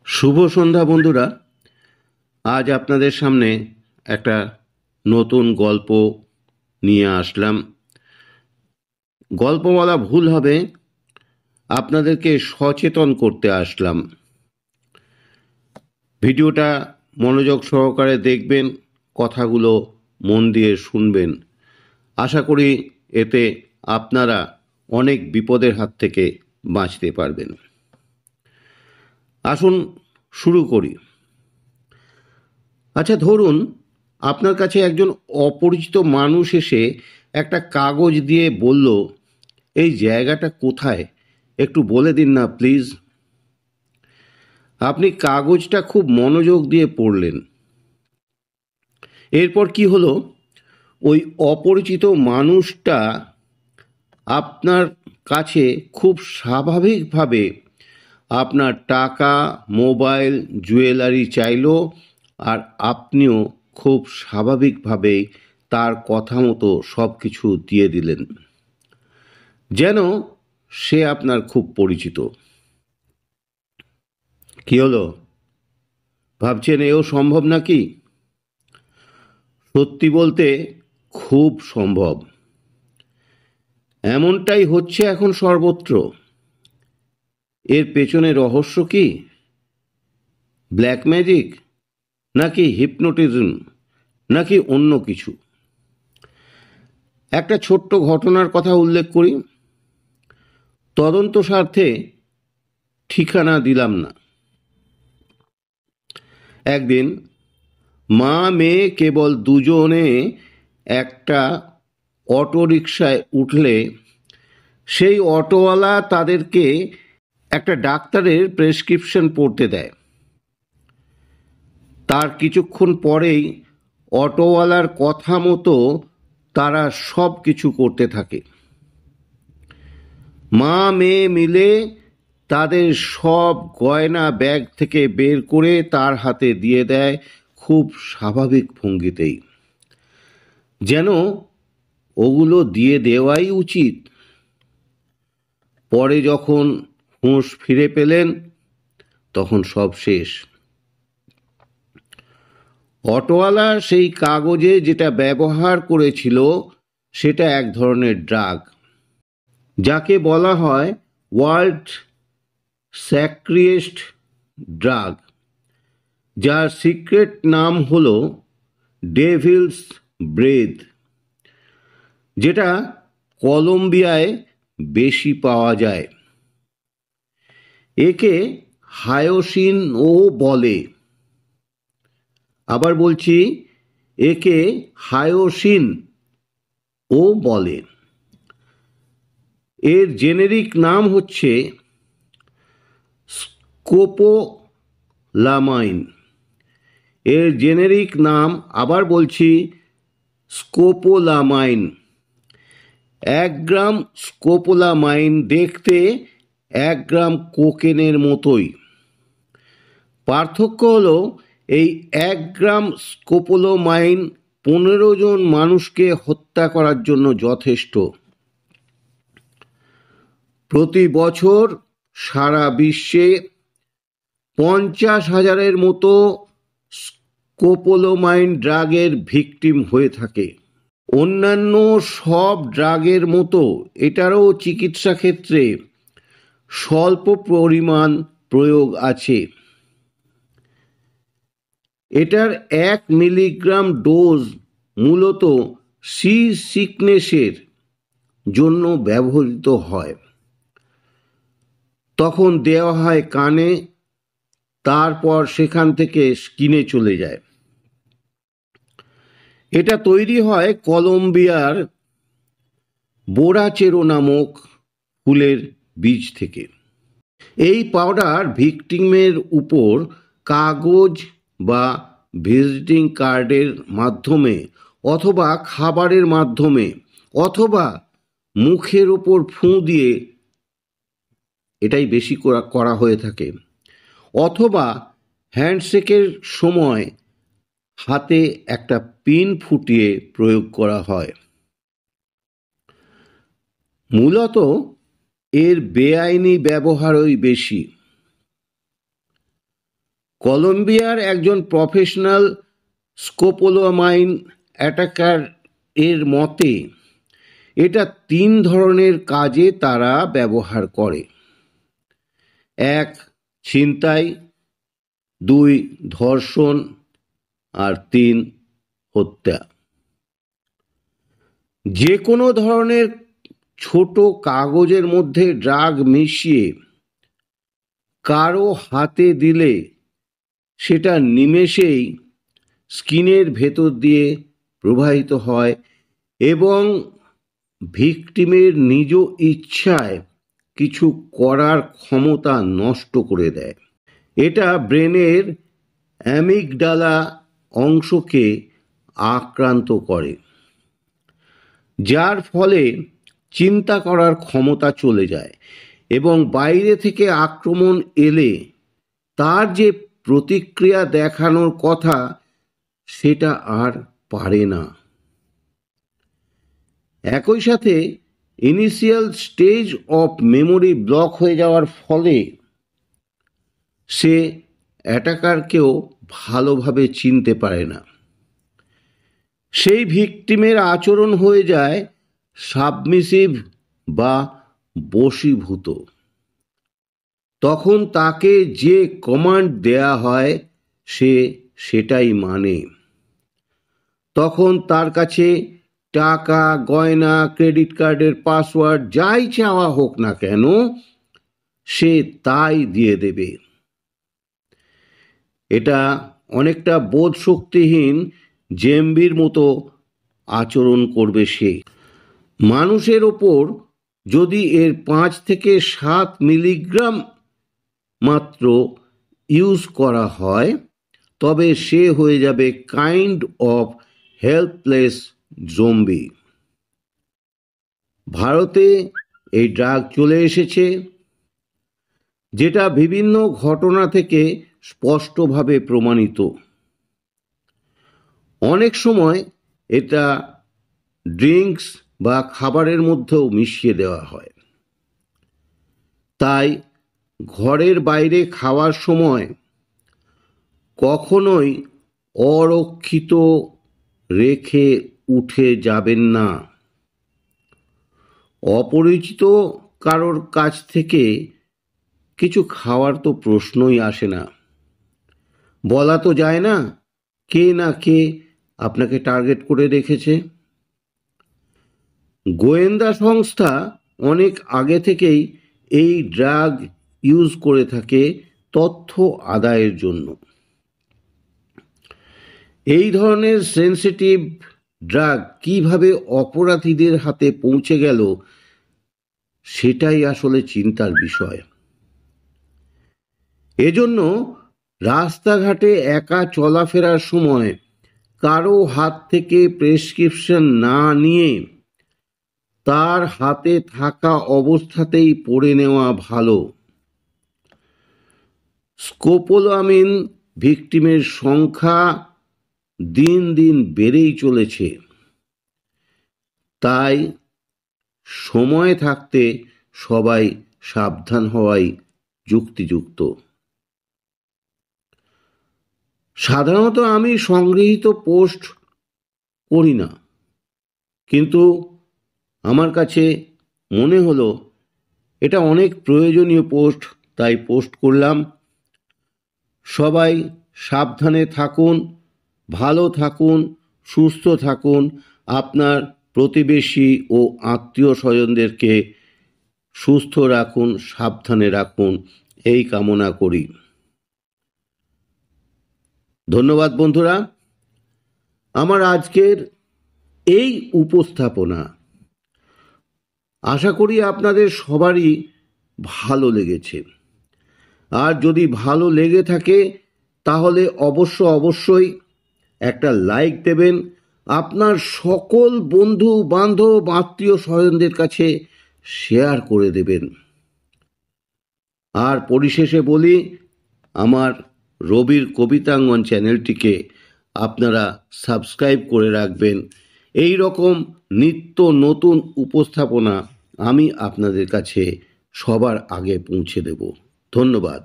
শুভ সন্ধ্যা বন্ধুরা। আজ আপনাদের সামনে একটা নতুন গল্প নিয়ে আসলাম। গল্প বলা ভুল হবে, আপনাদেরকে সচেতন করতে আসলাম। ভিডিওটা মনোযোগ সহকারে দেখবেন, কথাগুলো মন দিয়ে শুনবেন। আশা করি এতে আপনারা অনেক বিপদের হাত থেকে বাঁচতে পারবেন। আসুন শুরু করি। আচ্ছা, ধরুন আপনার কাছে একজন অপরিচিত মানুষ এসে একটা কাগজ দিয়ে বলল, এই জায়গাটা কোথায়, একটু বলে দিন না প্লিজ। আপনি কাগজটা খুব মনোযোগ দিয়ে পড়লেন। এরপর কি হলো? ওই অপরিচিত মানুষটা আপনার কাছে খুব স্বাভাবিকভাবে আপনার টাকা, মোবাইল, জুয়েলারি চাইলো, আর আপনিও খুব স্বাভাবিকভাবেই তার কথা মতো সব কিছু দিয়ে দিলেন, যেন সে আপনার খুব পরিচিত। কি হলো, ভাবছেন এও সম্ভব নাকি? সত্যি বলতে খুব সম্ভব। এমনটাই হচ্ছে এখন সর্বত্র। এর পেছনে রহস্য কি? ব্ল্যাক ম্যাজিক, নাকি হিপনোটিজম, নাকি অন্য কিছু? একটা ছোট্ট ঘটনার কথা উল্লেখ করি, তদন্ত স্বার্থে ঠিকানা দিলাম না। একদিন মা মেয়ে কেবল দুজনে একটা অটো রিকশায় উঠলে সেই অটোওয়ালা তাদেরকে একটা ডাক্তারের প্রেসক্রিপশন পড়তে দেয়। তার কিছুক্ষণ পরেই অটোওয়ালার কথা মতো তারা সব কিছু করতে থাকে। মা মেয়ে মিলে তাদের সব গয়না ব্যাগ থেকে বের করে তার হাতে দিয়ে দেয় খুব স্বাভাবিক ভঙ্গিতেই, যেন ওগুলো দিয়ে দেওয়াই উচিত। পরে যখন হুঁশ ফিরে পেলেন তখন সব শেষ। অটোওয়ালা সেই কাগজে যেটা ব্যবহার করেছিল সেটা এক ধরনের ড্রাগ, যাকে বলা হয় ওয়ার্ল্ড স্যাক্রিয়েস্ট ড্রাগ, যার সিক্রেট নাম হলো ডেভিলস ব্রেথ, যেটা কলম্বিয়ায় বেশি পাওয়া যায়। একে হায়োসিনও বলে। আবার বলছি, একে হায়োসিন ও বলে। এর জেনেরিক নাম হচ্ছে স্কোপোলামাইন। এর জেনেরিক নাম, আবার বলছি, স্কোপোলামাইন। 1 গ্রাম স্কোপোলামাইন দেখতে 1 গ্রাম কোকেনের মতোই। পার্থক্য হলো এই 1 গ্রাম স্কোপোলামাইন 15 জন মানুষকে হত্যা করার জন্য যথেষ্ট। প্রতি বছর সারা বিশ্বে 50,000-এর মতো স্কোপোলামাইন ড্রাগের ভিকটিম হয়ে থাকে। অন্যান্য সব ড্রাগের মতো এটারও চিকিৎসা ক্ষেত্রে স্বল্প পরিমাণ প্রয়োগ আছে। এটার 1 মিলিগ্রাম ডোজ মূলত সি সিকনেসের জন্য ব্যবহৃত হয়। তখন দেওয়া হয় কানে, তারপর সেখান থেকে স্কিনে চলে যায়। এটা তৈরি হয় কলম্বিয়ার বোরাচেরো নামক ফুলের বীজ থেকে। এই পাউডার ভিকটিমের উপর কাগজ বা ভিজিটিং কার্ডের মাধ্যমে, অথবা খাবারের মাধ্যমে, অথবা মুখের ওপর ফুঁ দিয়ে, এটাই বেশি করা হয়ে থাকে, অথবা হ্যান্ডশেকের সময় হাতে একটা পিন ফুটিয়ে প্রয়োগ করা হয়। মূলত এর বেআইনি ব্যবহারই বেশি। কলম্বিয়ার একজন প্রফেশনাল স্কোপোলামাইন অ্যাটাকার এর মতে এটা 3 ধরনের কাজে তারা ব্যবহার করে। 1 ছিনতাই, 2 ধর্ষণ, আর 3 হত্যা। যে কোনো ধরনের ছোট কাগজের মধ্যে ড্রাগ মিশিয়ে কারো হাতে দিলে সেটা নিমেষেই স্কিনের ভেতর দিয়ে প্রবাহিত হয় এবং ভিকটিমের নিজ ইচ্ছায় কিছু করার ক্ষমতা নষ্ট করে দেয়। এটা ব্রেনের অ্যামিগডালা অংশকে আক্রান্ত করে, যার ফলে চিন্তা করার ক্ষমতা চলে যায় এবং বাইরে থেকে আক্রমণ এলে তার যে প্রতিক্রিয়া দেখানোর কথা সেটা আর পারে না। একই সাথে initial stage of memory block হয়ে যাওয়ার ফলে সে অ্যাটাকারকেও ভালোভাবে চিনতে পারে না। সেই ভিকটিমের আচরণ হয়ে যায় সাবমিসিভ বা বশীভূত। তখন তাকে যে কমান্ড দেয়া হয় সে সেটাই মানে। তখন তার কাছে টাকা, গয়না, ক্রেডিট কার্ডের পাসওয়ার্ড যাই চাওয়া হোক না কেন সে তাই দিয়ে দেবে। এটা অনেকটা বোধশক্তিহীন জেম্বির মতো আচরণ করবে সে। মানুষের ওপর যদি এর 5 থেকে 7 মিলিগ্রাম মাত্র ইউজ করা হয় তবে সে হয়ে যাবে কাইন্ড অফ হেল্পলেস জম্বি। ভারতে এই ড্রাগ চলে এসেছে, যেটা বিভিন্ন ঘটনা থেকে স্পষ্টভাবে প্রমাণিত। অনেক সময় এটা ড্রিঙ্কস বা খাবারের মধ্যেও মিশিয়ে দেওয়া হয়। তাই ঘরের বাইরে খাওয়ার সময় কখনোই অরক্ষিত রেখে উঠে যাবেন না। অপরিচিত কারোর কাছ থেকে কিছু খাওয়ার তো প্রশ্নই আসে না। বলা তো যায় না কে না কে আপনাকে টার্গেট করে রেখেছে। গোয়েন্দা সংস্থা অনেক আগে থেকেই এই ড্রাগ ইউজ করে থাকে তথ্য আদায়ের জন্য। এই ধরনের সেন্সিটিভ ড্রাগ কিভাবে অপরাধীদের হাতে পৌঁছে গেল সেটাই আসলে চিন্তার বিষয়। এজন্য রাস্তাঘাটে একা চলাফেরার সময় কারো হাত থেকে প্রেসক্রিপশন না নিয়ে তার হাতে থাকা অবস্থাতেই পড়ে নেওয়া ভালো। স্কোপোলামিন ভিকটিমের সংখ্যা দিন দিন বেড়েই চলেছে, তাই সময় থাকতে সবাই সাবধান হওয়াই যুক্তিযুক্ত। সাধারণত আমি সংগৃহীত পোস্ট করি না, কিন্তু আমার কাছে মনে হলো এটা অনেক প্রয়োজনীয় পোস্ট, তাই পোস্ট করলাম। সবাই সাবধানে থাকুন, ভালো থাকুন, সুস্থ থাকুন, আপনার প্রতিবেশী ও আত্মীয় স্বজনদেরকে সুস্থ রাখুন, সাবধানে রাখুন, এই কামনা করি। ধন্যবাদ বন্ধুরা। আমার আজকের এই উপস্থাপনা আশা করি আপনাদের সবারই ভালো লেগেছে। আর যদি ভালো লেগে থাকে তাহলে অবশ্যই একটা লাইক দেবেন, আপনার সকল বন্ধু বান্ধব আত্মীয় স্বজনদের কাছে শেয়ার করে দেবেন। আর পরিশেষে বলি, আমার রবির কবিতাঙ্গন চ্যানেলটিকে আপনারা সাবস্ক্রাইব করে রাখবেন। এই রকম নিত্য নতুন উপস্থাপনা আমি আপনাদের কাছে সবার আগে পৌঁছে দেব। ধন্যবাদ।